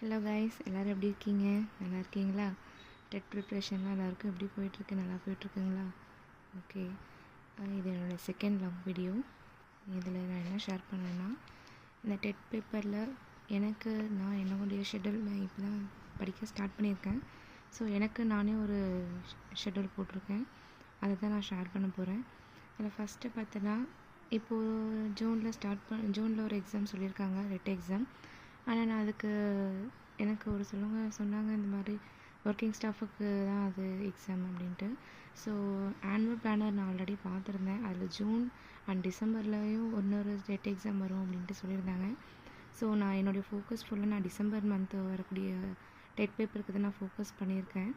Hello guys, எல்லோரும் எப்படி இருக்கீங்க? நல்லா இருக்கீங்களா? டெட் ப்ரிப்ரேஷன்லாம் எல்லாருக்கும் எப்படி போயிட்டுருக்கு? நல்லா போயிட்டுருக்குங்களா? ஓகே, இது என்னோடய செகண்ட் லாங் வீடியோ. இதில் நான் என்ன ஷேர் பண்ணேன்னா, இந்த டெட் பேப்பரில் நான் என்னுடைய ஷெட்யூலில் இப்போ தான் படிக்க ஸ்டார்ட் பண்ணியிருக்கேன். ஸோ எனக்கு நானே ஒரு ஷெட்யூல் போட்டிருக்கேன். அதை தான் நான் ஷேர் பண்ண போகிறேன். அதில் ஃபஸ்ட்டு பார்த்தோன்னா, இப்போது ஜூனில் ஒரு எக்ஸாம் சொல்லியிருக்காங்க, ரெட் எக்ஸாம். ஆனால் நான் அதுக்கு எனக்கு ஒரு சொன்னாங்க இந்த மாதிரி ஒர்க்கிங் ஸ்டாஃபுக்கு தான் அது எக்ஸாம் அப்படின்ட்டு. ஸோ ஆனுவல் பிளானர் நான் ஆல்ரெடி பார்த்துருந்தேன். அதில் ஜூன் அண்ட் டிசம்பர்லேயும் இன்னொரு டெட் எக்ஸாம் வரும் அப்படின்ட்டு சொல்லியிருந்தாங்க. ஸோ நான் என்னுடைய ஃபோக்கஸ் ஃபுல்லாக நான் டிசம்பர் மந்த்து வரக்கூடிய டெட் பேப்பருக்கு தான் நான் ஃபோக்கஸ் பண்ணியிருக்கேன்.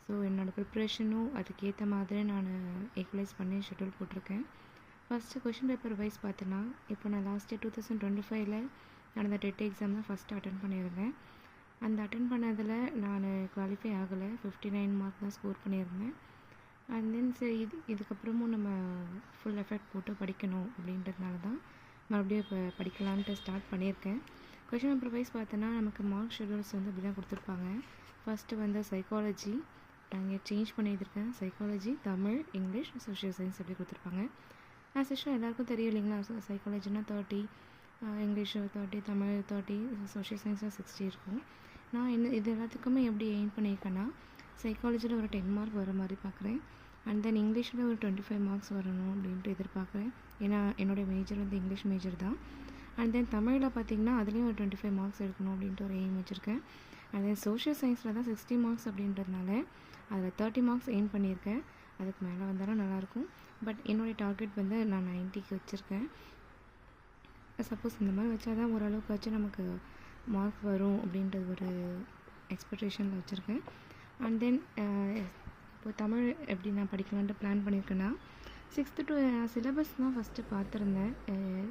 ஸோ என்னோடய ப்ரிப்ரேஷனும் அதுக்கேற்ற மாதிரி நான் ஈக்குவலைஸ் பண்ணி ஷெட்யூல் போட்டிருக்கேன். ஃபஸ்ட்டு கொஷின் பேப்பர் வைஸ் பார்த்தோன்னா, இப்போ நான் லாஸ்ட் இயர் 2025 நடந்த டெட் எக்ஸாம் தான் ஃபஸ்ட்டு அட்டன் பண்ணியிருந்தேன். அந்த அட்டன் பண்ணதில் நான் குவாலிஃபை ஆகலை, 59 மார்க் தான் ஸ்கோர் பண்ணியிருந்தேன். அண்ட் தென் சரி, இதுக்கப்புறமும் நம்ம ஃபுல் எஃபெக்ட் போட்டு படிக்கணும் அப்படின்றதுனால தான் மறுபடியும் இப்போ படிக்கலான்ட்டு ஸ்டார்ட் பண்ணியிருக்கேன். கொஷின் பேப்பர் வைஸ் பார்த்தோன்னா, நமக்கு மார்க் ஷெட்யூல்ஸ் அப்படி தான் கொடுத்துருப்பாங்க. ஃபஸ்ட்டு சைக்காலஜி, நான் இங்கே சேஞ்ச் பண்ணியிருக்கேன். Psychology, Tamil, English, social science அப்படி கொடுத்துருப்பாங்க. ஆஸ் யூஷுவல் எல்லாருக்கும் தெரியும் இல்லைங்களா? சைக்காலஜினா 30, இங்கிலீஷ் 30, தமிழ் 30, சோஷியல் சயின்ஸில் 60 இருக்கும். நான் இது எல்லாத்துக்குமே எப்படி எய்ம் பண்ணியிருக்கேன்னா, சைக்காலஜியில் ஒரு 10 மார்க் வர மாதிரி பார்க்குறேன். அண்ட் தென் இங்கிலீஷில் ஒரு 25 மார்க்ஸ் வரணும் அப்படின்ட்டு எதிர்பார்க்குறேன். ஏன்னா என்னுடைய மேஜர் இங்கிலீஷ் மேஜர் தான். அண்ட் தென் தமிழில் பார்த்திங்கன்னா அதுலேயும் ஒரு 25 மார்க்ஸ் எடுக்கணும் அப்படின்ட்டு ஒரு எய்ம் வச்சுருக்கேன். அண்ட் தென் சோஷியல் சயின்ஸில் தான் 60 மார்க்ஸ் அப்படின்றதுனால அதில் 30 மார்க்ஸ் எய்ம் பண்ணியிருக்கேன். அதுக்கு மேலே வந்தாலும் நல்லாயிருக்கும். பட் என்னுடைய டார்கெட் நான் 90க்கு வச்சுருக்கேன். சப்போஸ் இந்த மாதிரி வச்சா தான் ஓரளவுக்கு வச்சு நமக்கு மார்க் வரும் அப்படின்றது ஒரு எக்ஸ்பெக்டேஷனில் வச்சுருக்கேன். அண்ட் தென் இப்போ தமிழ் எப்படி நான் படிக்கலான்ட்டு பிளான் பண்ணியிருக்கேன்னா, 6th to சிலபஸ் தான் ஃபஸ்ட்டு பார்த்துருந்தேன்.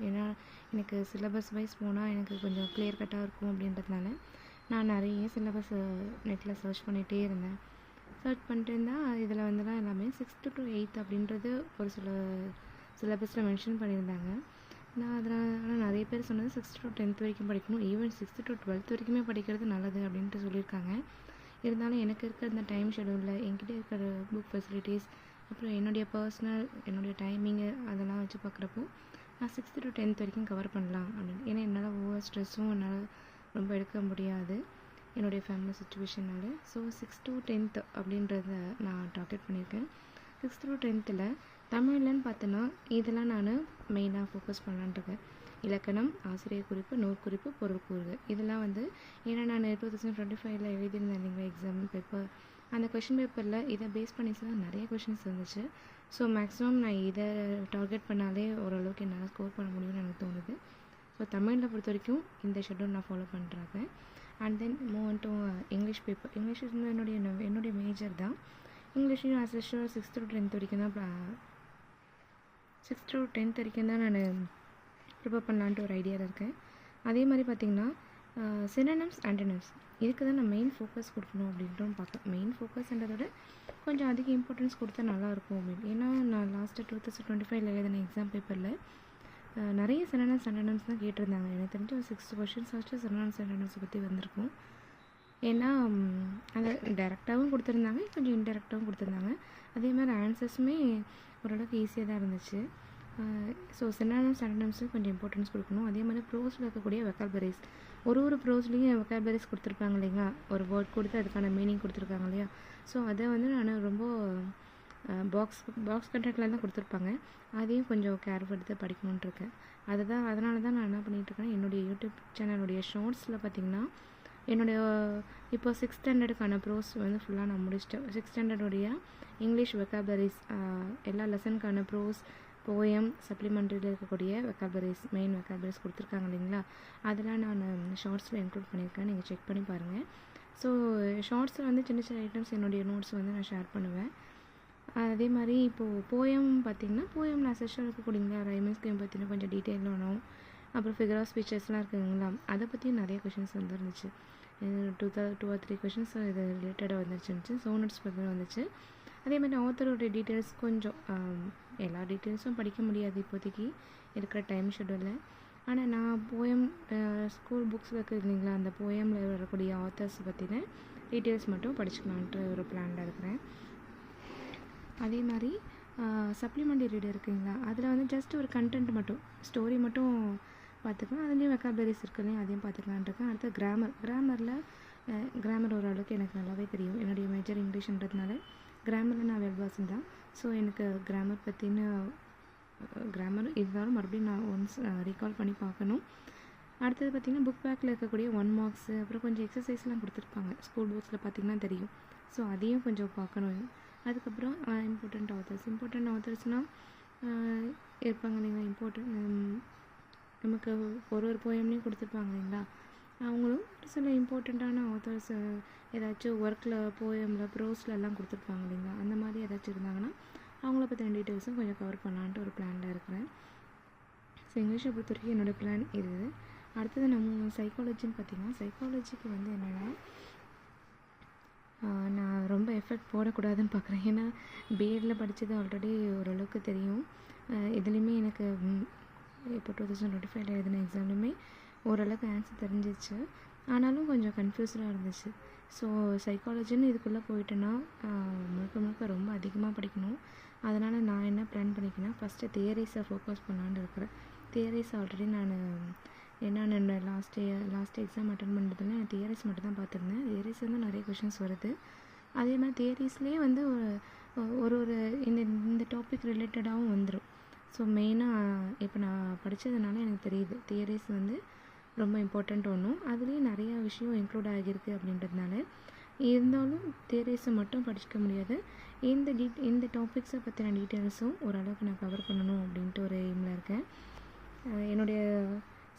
ஏன்னா எனக்கு சிலபஸ் வைஸ் போனால் எனக்கு கொஞ்சம் கிளியர் கட்டாக இருக்கும் அப்படின்றதுனால நான் நிறைய சிலபஸ் நெட்டில் சர்ச் பண்ணிகிட்டே இருந்தேன். சர்ச் பண்ணிட்டு இருந்தால் இதில் தான் எல்லாமே 6th to 8th அப்படின்றது ஒரு சில சிலபஸில் மென்ஷன் பண்ணியிருந்தாங்க. நான் ஆனால் நிறைய பேர் சொன்னது 6th to 10th வரைக்கும் படிக்கணும், ஈவன் 6th to 12th வரைக்குமே படிக்கிறது நல்லது அப்படின்ட்டு சொல்லியிருக்காங்க. இருந்தாலும் எனக்கு இருக்கிற இந்த டைம் ஷெடியூலில் என்கிட்ட இருக்கிற புக் ஃபெசிலிட்டிஸ், அப்புறம் என்னுடைய டைமிங்கு அதெல்லாம் வச்சு பார்க்குறப்போ நான் 6th to 10th வரைக்கும் கவர் பண்ணலாம் அப்படின்னு. ஏன்னா என்னால் ஓவர் ஸ்ட்ரெஸ்ஸும் என்னால் ரொம்ப எடுக்க முடியாது என்னுடைய family சுச்சுவேஷனால். So 6th to 10th அப்படின்றத நான் டார்கெட் பண்ணியிருக்கேன். 6th to 10th தமிழ்லன்னு பார்த்தோன்னா இதெல்லாம் நான் மெயினாக ஃபோக்கஸ் பண்ணலான்ட்ருக்கேன். இலக்கணம், ஆசிரியர் குறிப்பு, நூற்குறிப்பு, பொருள் கூறுக, இதெல்லாம் ஏன்னா நான் 2025 எழுதியிருந்தேன் இல்லைங்களா எக்ஸாம் பேப்பர். அந்த கொஷின் பேப்பரில் இதை பேஸ் பண்ணி தான் நிறைய கொஷின்ஸ் இருந்துச்சு. ஸோ மேக்ஸிமம் நான் இதை டார்கெட் பண்ணாலே ஓரளவுக்கு என்னால் ஸ்கோர் பண்ண முடியும்னு எனக்கு தோணுது. ஸோ தமிழில் பொறுத்த வரைக்கும் இந்த ஷெட்யூல் நான் ஃபாலோ பண்ணுறேன். And then move on to English paper. English என்னுடைய மேஜர் தான். இங்கிலீஷையும் as usual 6th to 10th வரைக்கும் தான் 6th to 10th வரைக்கும் தான் நான் ப்ரிப்பேர் பண்ணலான்ட்டு ஒரு ஐடியாவில் இருக்கேன். அதே மாதிரி பார்த்திங்கன்னா சினோனிம்ஸ், ஆன்டோனிம்ஸ், இதுக்கு தான் நான் மெயின் ஃபோக்கஸ் கொடுக்கணும் அப்படின்ட்டு பார்ப்பேன். மெயின் ஃபோக்கஸ்ன்றதோட கொஞ்சம் அதிக இம்பார்ட்டன்ஸ் கொடுத்தா நல்லாயிருக்கும் அப்படின்னு. ஏன்னா நான் லாஸ்ட்டு 2025 எழுதின எக்ஸாம் பேப்பரில் நிறைய சினோனிம்ஸ், ஆன்டோனிம்ஸ் தான் கேட்டிருந்தாங்க. எனக்கு தெரிஞ்சு ஒரு 6 கொஷின்ஸ் வச்சு சினோனிம்ஸ், ஆன்டோனிம்ஸை பற்றி வந்திருக்கும். ஏன்னா அதை டைரெக்டாகவும் கொடுத்துருந்தாங்க, கொஞ்சம் இன்டெரக்டாகவும் கொடுத்துருந்தாங்க. அதே மாதிரி ஆன்சர்ஸுமே ஓரளவுக்கு ஈஸியாக தான் இருந்துச்சு. ஸோ சினோனிம்ஸ், ஆன்டோனிம்ஸுக்கு கொஞ்சம் இம்பார்ட்டன்ஸ் கொடுக்கணும். அதே மாதிரி ப்ரோஸில் இருக்கக்கூடிய வெக்காபுலரிஸ், ஒரு ப்ரோஸ்லேயும் வெக்காபுலரிஸ் கொடுத்துருப்பாங்க இல்லைங்களா, ஒரு வேர்ட் கொடுத்து அதுக்கான மீனிங் கொடுத்துருக்காங்க இல்லையா. ஸோ அதை நான் ரொம்ப பாக்ஸ் கண்டென்ட்டில் தான் கொடுத்துருப்பாங்க. அதையும் கொஞ்சம் கேர் எடுத்து படிக்கணுன்ட்டு இருக்கேன். அதனால தான் நான் என்ன பண்ணிகிட்ருக்கேன், என்னுடைய யூடியூப் சேனலுடைய ஷார்ட்ஸில் பார்த்திங்கன்னா என்னுடைய இப்போ 6th ஸ்டாண்டர்டுக்கான ப்ரோஸ் ஃபுல்லாக நான் முடிச்சிட்டேன். 6th ஸ்டாண்டர்டுடைய இங்கிலீஷ் வெக்காபுலரிஸ், எல்லா லெசனுக்கான ப்ரோஸ், போயம், சப்ளிமெண்ட்ரியில் இருக்கக்கூடிய வெக்காபுலரிஸ், மெயின் வெக்காபுலரிஸ் கொடுத்துருக்காங்க இல்லைங்களா, அதெல்லாம் நான் ஷார்ட்ஸில் இன்க்ளூட் பண்ணியிருக்கேன். நீங்கள் செக் பண்ணி பாருங்கள். ஸோ ஷார்ட்ஸில் சின்ன சின்ன ஐட்டம்ஸ் என்னுடைய நோட்ஸ் நான் ஷேர் பண்ணுவேன். அதே மாதிரி இப்போது போயம் பார்த்திங்கன்னா, போயம் நான் செஷன் இருக்கக்கூடியங்களா, ரைமிங் ஸ்கீம் பற்றின கொஞ்சம் டீட்டெயில் வேணும். அப்புறம் ஃபிகர் ஆஃப் ஸ்பீச்சஸ்லாம் இருக்குதுங்களா, அதை பற்றியும் நிறைய கொஷின்ஸ் வந்துருந்துச்சு. 2 or 3 கொஷின்ஸ் இது ரிலேட்டடாக வந்துருந்துச்சு. சோனட்ஸ் பற்றி வந்துச்சு. அதே மாதிரி ஆத்தரோடைய டீட்டெயில்ஸ் கொஞ்சம் எல்லா டீட்டெயில்ஸும் படிக்க முடியாது இப்போதைக்கு இருக்கிற டைம் ஷெட்யூலில். ஆனால் நான் போயம் ஸ்கூல் புக்ஸில் இருக்குது இல்லைங்களா, அந்த போயமில் வரக்கூடிய ஆத்தர்ஸ் பற்றின டீட்டெயில்ஸ் மட்டும் படிச்சுக்கலான்ட்டு ஒரு பிளானில் இருக்கிறேன். அதே மாதிரி சப்ளிமெண்ட்ரி ரீடர் இருக்குங்களா, அதில் வந்து ஜஸ்ட் ஒரு கண்டென்ட் மட்டும் ஸ்டோரி மட்டும் பார்த்துக்கலாம். அதுலேயும் வெக்காபுலரிஸ் இருக்குல்லையும் அதையும் பார்த்துக்கலான் இருக்கேன். அடுத்து கிராமர் ஓரளவுக்கு எனக்கு நல்லாவே தெரியும். என்னுடைய மேஜர் இங்கிலீஷ்ன்றதுனால கிராமரில் நான் வெல்வாசன் தான். ஸோ எனக்கு கிராமர் பற்றின கிராமர் இருந்தாலும் மறுபடியும் நான் ஒன்ஸ் ரீகால் பண்ணி பார்க்கணும். அடுத்தது பார்த்திங்கன்னா புக் பேக்கில் இருக்கக்கூடிய 1 மார்க்ஸு, அப்புறம் கொஞ்சம் எக்ஸசைஸ்லாம் கொடுத்துருப்பாங்க ஸ்கூல் புக்ஸில் பார்த்திங்கன்னா தெரியும். ஸோ அதையும் கொஞ்சம் பார்க்கணும். அதுக்கப்புறம் இம்பார்ட்டண்ட் ஆத்தர்ஸ்னால் இருப்பாங்க இல்லைங்களா, நமக்கு ஒரு போயம்லேயும் கொடுத்துருப்பாங்க இல்லைங்களா, அவங்களும் சில இம்பார்ட்டண்ட்டான ஆத்தர்ஸ் ஏதாச்சும் ஒர்க்கில் போயமில் ப்ரோஸ்லலாம் கொடுத்துருப்பாங்க இல்லைங்களா, அந்த மாதிரி ஏதாச்சும் இருந்தாங்கன்னா அவங்கள பற்றின டீட்டெயில்ஸும் கொஞ்சம் கவர் பண்ணலான்ட்டு ஒரு பிளானில் இருக்கிறேன். ஸோ இங்கிலீஷை பொறுத்த வரைக்கும் என்னோடய பிளான் இது. அடுத்தது நம்ம சைக்காலஜின்னு பார்த்திங்கன்னா, சைக்காலஜிக்கு வந்து என்னென்னா நான் ரொம்ப எஃபெக்ட் போடக்கூடாதுன்னு பார்க்குறேன். ஏன்னா பிஎட்டில் படித்தது ஆல்ரெடி ஓரளவுக்கு தெரியும். இதுலேயுமே எனக்கு இப்போ 2025 எழுதின எக்ஸாம்லையுமே ஓரளவுக்கு ஆன்சர் தெரிஞ்சிச்சு. ஆனாலும் கொஞ்சம் கன்ஃபியூஸ்டாக இருந்துச்சு. ஸோ சைக்காலஜின்னு இதுக்குள்ளே போயிட்டேன்னா முழுக்க ரொம்ப அதிகமாக படிக்கணும். அதனால் நான் என்ன பிளான் பண்ணிக்கிறேன்னா, ஃபஸ்ட்டு தியரிஸை ஃபோக்கஸ் பண்ணலான்னு இருக்கிறேன். தியரிஸ் ஆல்ரெடி நான் லாஸ்ட் எக்ஸாம் அட்டன் பண்ணுறதுல நான் தியரிஸ் மட்டும் தான் பார்த்துருந்தேன். தியரிஸ் வந்து நிறைய கொஷின்ஸ் வருது. அதே மாதிரி தியரிஸ்லேயே வந்து ஒரு இந்த டாபிக் ரிலேட்டடாகவும் வந்துடும். ஸோ மெயினாக இப்போ நான் படித்ததுனால எனக்கு தெரியுது தியரிஸ் வந்து ரொம்ப இம்பார்ட்டண்ட் ஒன்றும், அதுலேயும் நிறையா விஷயம் இன்க்ளூட் ஆகியிருக்கு அப்படின்றதுனால. இருந்தாலும் தியரிஸை மட்டும் படிச்சுக்க முடியாது, இந்த டாபிக்ஸை பற்றின டீட்டெயில்ஸும் ஓரளவுக்கு நான் கவர் பண்ணணும் அப்படின்ட்டு ஒரு எய்மில் இருக்கேன். என்னுடைய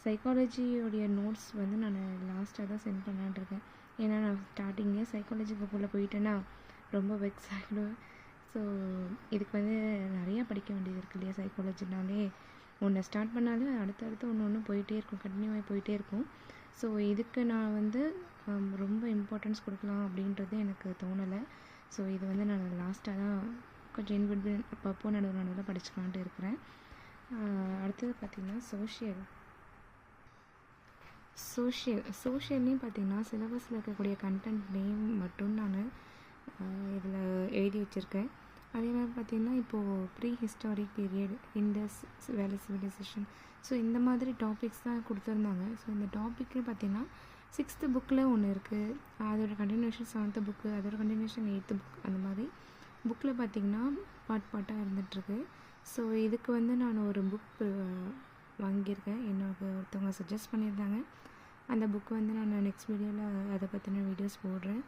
சைக்காலஜியோடைய நோட்ஸ் வந்து நான் லாஸ்ட்டாக தான் சென்ட் பண்ணலான்னு இருக்கேன். ஏன்னா நான் ஸ்டார்டிங்கே சைக்காலஜி புக்குள்ளே போயிட்டேன்னா ரொம்ப வெக்ஸ் ஆகிடுவேன். ஸோ இதுக்கு வந்து நிறையா படிக்க வேண்டியது இருக்குது இல்லையா. சைக்காலஜினாலே ஒன்று ஸ்டார்ட் பண்ணாலே அடுத்தடுத்து ஒன்று போயிட்டே இருக்கும், கண்டினியூவாக போயிட்டே இருக்கும். ஸோ இதுக்கு நான் வந்து ரொம்ப இம்பார்ட்டன்ஸ் கொடுக்கலாம் அப்படின்றது எனக்கு தோணலை. ஸோ இது வந்து நான் லாஸ்ட்டாக தான் கொஞ்சம் இன்பிட்வீன் அப்பப்போ நடுவில் படிச்சுக்கலான்ட்டு இருக்கிறேன். அடுத்தது பார்த்திங்கன்னா சோஷியல்லையும் பார்த்திங்கன்னா சிலபஸில் இருக்கக்கூடிய கண்டென்ட் நேம் மட்டும் நான் இதில் எழுதி வச்சுருக்கேன். அதே மாதிரி பார்த்திங்கன்னா இப்போது ப்ரீ ஹிஸ்டாரிக் பீரியட், இண்டஸ் வேலி சிவிலைசேஷன், ஸோ இந்த மாதிரி டாபிக்ஸ் தான் கொடுத்துருந்தாங்க. ஸோ இந்த டாப்பிக்கு பார்த்திங்கன்னா 6th புக்கில் ஒன்று இருக்குது, அதோட கண்டினியூஷன் 7th புக்கு, அதோட கண்டினியூஷன் 8th புக், அந்த மாதிரி புக்கில் பார்த்திங்கன்னா பார்ட்டாக இருந்துகிட்ருக்கு. ஸோ இதுக்கு வந்து நான் ஒரு புக் வாங்கியிருக்கேன், எனக்கு ஒருத்தவங்க சஜஸ்ட் பண்ணியிருந்தாங்க. அந்த புக்கு வந்து நான் நெக்ஸ்ட் வீடியோவில் அதை பற்றின வீடியோஸ் போடுறேன்.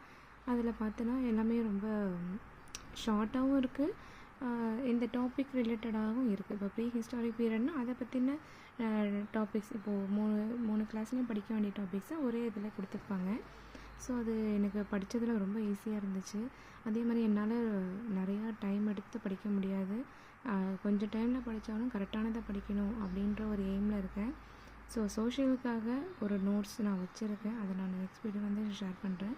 அதில் பார்த்தோன்னா எல்லாமே ரொம்ப ஷார்ட்டாகவும் இருக்குது, இந்த டாபிக் ரிலேட்டடாகவும் இருக்குது. இப்போ ப்ரீ ஹிஸ்டாரிக் பீரியட்னால் அதை பற்றின டாபிக்ஸ் இப்போது மூணு கிளாஸ்லேயும் படிக்க வேண்டிய டாபிக்ஸை ஒரே இதில் கொடுத்துருப்பாங்க. ஸோ அது எனக்கு படித்ததில் ரொம்ப ஈஸியாக இருந்துச்சு. அதே மாதிரி என்னால் நிறையா டைம் எடுத்து படிக்க முடியாது, கொஞ்சம் டைமில் படித்தாலும் கரெக்டானதை படிக்கணும் அப்படின்ற ஒரு எய்மில் இருக்கேன். ஸோ சோஷியலுக்காக ஒரு நோட்ஸ் நான் வச்சுருக்கேன், அதை நான் நெக்ஸ்ட் வீடியோ வந்து ஷேர் பண்ணுறேன்.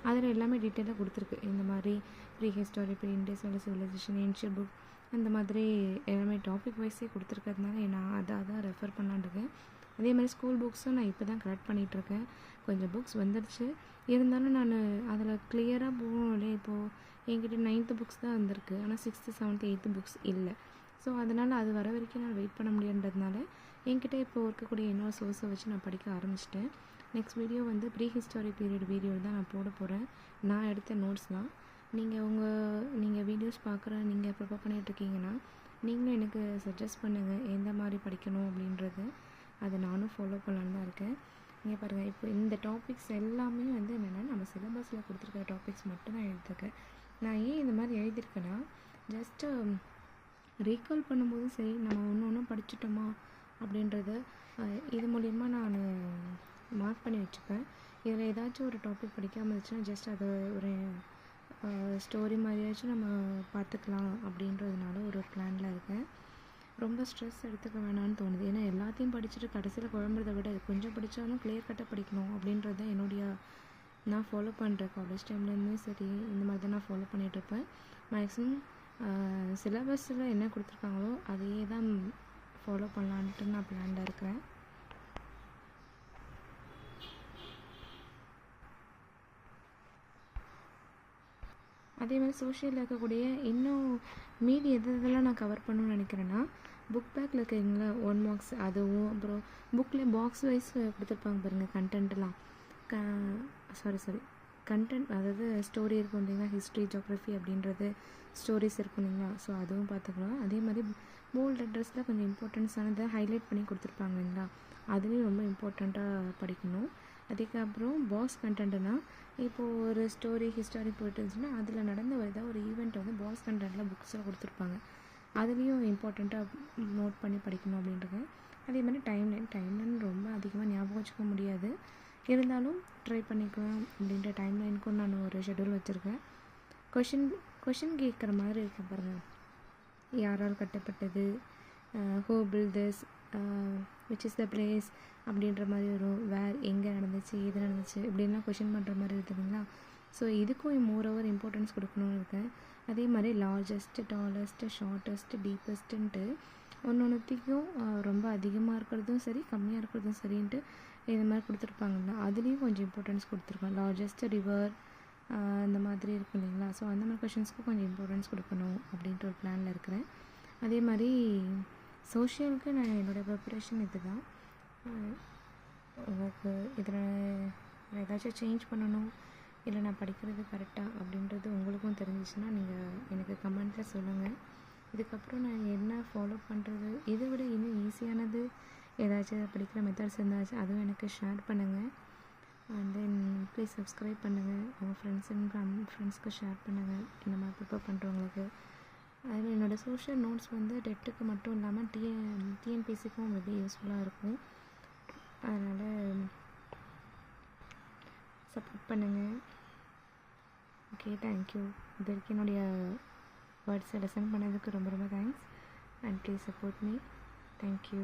அதில் எல்லாமே டீட்டெயிலாக கொடுத்துருக்கு, இந்த மாதிரி ப்ரீ ஹிஸ்டாரி, ப்ரீ இண்டஸ் வேலி சிவிலைசேஷன், ஏன்ஷியன்ட் புக், அந்த மாதிரி எல்லாமே டாபிக் வைஸே கொடுத்துருக்கிறதுனால நான் அதான் ரெஃபர் பண்ணலான்ருக்கேன். அதே மாதிரி ஸ்கூல் புக்ஸும் நான் இப்போ தான் கரெக்ட் பண்ணிகிட்ருக்கேன். கொஞ்சம் புக்ஸ் வந்துடுச்சு, இருந்தாலும் நான் அதில் கிளியராக போகணும் இல்லையா. இப்போது என்கிட்ட 9th புக்ஸ் தான் வந்திருக்கு, ஆனால் 6th 7th 8th புக்ஸ் இல்லை. ஸோ அதனால் அது வர வரைக்கும் நான் வெயிட் பண்ண முடியாதுன்றதுனால என்கிட்ட இப்போ இருக்கக்கூடிய இன்னொரு சோர்ஸை வச்சு நான் படிக்க ஆரம்பிச்சிட்டேன். நெக்ஸ்ட் வீடியோ வந்து ப்ரீ ஹிஸ்டாரிக் பீரியட் வீடியோ தான் நான் போட போகிறேன். நான் எடுத்த நோட்ஸ் தான் நீங்கள் வீடியோஸ் நீங்கள் ப்ரிப்பேர் பண்ணிகிட்ருக்கீங்கன்னா நீங்களும் எனக்கு சஜஸ்ட் பண்ணுங்கள் எந்த மாதிரி படிக்கணும் அப்படின்றது, அதை நானும் ஃபாலோ பண்ணலான்னு தான் இருக்கேன். நீங்கள் பாருங்கள், இப்போ இந்த டாபிக்ஸ் எல்லாமே வந்து என்னென்னா நம்ம சிலபஸில் கொடுத்துருக்க டாபிக்ஸ் மட்டும் தான் எழுதியிருக்கேன். நான் ஏன் இந்த மாதிரி எழுதியிருக்கேன்னா, ஜஸ்ட்டு ரீகால் பண்ணும்போது சரி நம்ம ஒன்று படிச்சிட்டோமா அப்படின்றது இது மூலிமா நான் மார்க் பண்ணி வச்சுப்பேன். இதில் ஏதாச்சும் ஒரு டாபிக் படிக்காமல் இருந்துச்சுன்னா ஜஸ்ட் அதை ஒரு ஸ்டோரி மாதிரியாச்சும் நம்ம பார்த்துக்கலாம் அப்படின்றதுனால ஒரு பிளானில் இருக்கேன். ரொம்ப ஸ்ட்ரெஸ் எடுத்துக்க வேணான்னு தோணுது, ஏன்னா எல்லாத்தையும் படிச்சுட்டு கடைசியில் குழம்புறதை விட கொஞ்சம் படித்தாலும் கிளியர் கட்டாக படிக்கணும் அப்படின்றது தான் நான் ஃபாலோ பண்ணுறேன். காலேஜ் டைம்லேருந்தும் சரி இந்த மாதிரி தான் நான் ஃபாலோ பண்ணிகிட்ருப்பேன். மேக்ஸிமம் சிலபஸில் என்ன கொடுத்துருக்காங்களோ அதையே தான் ஃபாலோ பண்ணலான்ட்டு நான் பிளானில் இருக்கிறேன். அதே மாதிரி சோஷியலில் இருக்கக்கூடிய இன்னும் மீதி எதெல்லாம் நான் கவர் பண்ணணும்னு நினைக்கிறேன்னா, புக் பேக்கில் இருக்கிறீங்களா 1 மார்க்ஸ் அதுவும், அப்புறம் புக்கில் பாக்ஸ் வைஸ் கொடுத்துருப்பாங்க பாருங்கள் கண்டென்ட்லாம். சாரி கண்டென்ட், அதாவது ஸ்டோரி இருக்கும் இல்லைங்களா, ஹிஸ்ட்ரி ஜியோக்ரஃபி அப்படின்றது ஸ்டோரிஸ் இருக்கும் இல்லைங்களா, ஸோ அதுவும் பார்த்துக்கலாம். அதே மாதிரி போல்ட் லெட்டர்ஸில் கொஞ்சம் இம்பார்ட்டன்ஸானதை ஹைலைட் பண்ணி கொடுத்துருப்பாங்க இல்லைங்களா, அதுலேயும் ரொம்ப இம்பார்ட்டண்ட்டாக படிக்கணும். அதுக்கப்புறம் பாக்ஸ் கண்டென்ட்னா, இப்போது ஒரு ஸ்டோரி ஹிஸ்டாரி போயிட்டு இருந்துச்சுன்னா அதில் நடந்த ஏதாவது ஒரு ஈவெண்ட் வந்து பாக்ஸ் கண்டென்ட்டில் புக்ஸில் கொடுத்துருப்பாங்க, அதுலேயும் இம்பார்ட்டண்ட்டாக நோட் பண்ணி படிக்கணும் அப்படின்றது. அதே மாதிரி டைம்லைன் ரொம்ப அதிகமாக ஞாபகம் வச்சுக்க முடியாது, இருந்தாலும் ட்ரை பண்ணிக்கலாம் அப்படின்ற டைம்லைனுக்கும் நான் ஒரு ஷெட்யூல் வச்சுருக்கேன். கொஷின் கேட்குற மாதிரி இருக்க பாருங்கள். யாரால் கட்டப்பட்டது, who build this, which is the place அப்படின்ற மாதிரி வரும். வேர் எங்கே நடந்துச்சு, எது நடந்துச்சு இப்படின்லாம் கொஷின் பண்ணுற மாதிரி இருக்குதுங்களா. ஸோ இதுக்கும் மோரோவர் இம்பார்ட்டன்ஸ் கொடுக்கணும்னு இருக்கேன். அதே மாதிரி லார்ஜஸ்ட்டு, டாலஸ்ட்டு, ஷார்ட்டஸ்ட்டு, டீப்பஸ்ட்டுன்ட்டு ஒன்றுத்தையும் ரொம்ப அதிகமாக இருக்கிறதும் சரி கம்மியாக இருக்கிறதும் சரின்ட்டு இது மாதிரி கொடுத்துருப்பாங்கல்ல, அதுலேயும் கொஞ்சம் இம்பார்ட்டன்ஸ் கொடுத்துருக்கேன். லார்ஜஸ்ட்டு ரிவர் இந்த மாதிரி இருக்கும் இல்லைங்களா, ஸோ அந்த மாதிரி கொஷின்ஸ்க்கு கொஞ்சம் இம்பார்ட்டன்ஸ் கொடுக்கணும் அப்படின்ற ஒரு பிளானில் இருக்கிறேன். அதே மாதிரி சோஷியலுக்கு நான் என்னோடய ப்ரிப்பரேஷன் இது தான். உங்களுக்கு இதில் ஏதாச்சும் சேஞ்ச் பண்ணணும், இல்லை நான் படிக்கிறது கரெக்டாக அப்படின்றது உங்களுக்கும் தெரிஞ்சிச்சுன்னா நீங்கள் எனக்கு கமெண்ட்டில் சொல்லுங்கள். இதுக்கப்புறம் நான் என்ன ஃபாலோ பண்ணுறது, இதை விட இன்னும் ஈஸியானது ஏதாச்சும் படிக்கிற மெத்தட்ஸ் இருந்தாச்சும் அதுவும் எனக்கு ஷேர் பண்ணுங்கள். அண்ட் தென் ப்ளீஸ் சப்ஸ்கிரைப் பண்ணுங்கள், உங்கள் ஃப்ரெண்ட்ஸ்க்கு ஷேர் பண்ணுங்கள் இந்த மாதிரி ப்ரிப்பேர் பண்ணுறவங்களுக்கு. அதில் என்னோடய சோஷியல் நோட்ஸ் வந்து டெட்டுக்கு மட்டும் இல்லாமல் டிஎன்பிசிக்கும் ரொம்ப யூஸ்ஃபுல்லாக இருக்கும். அதனால் சப்போர்ட் பண்ணுங்கள். Okay, thank you. இது வரைக்கும் என்னுடைய வேர்ட்ஸை லெசன் பண்ணதுக்கு ரொம்ப ரொம்ப thanks. And please support me. Thank you.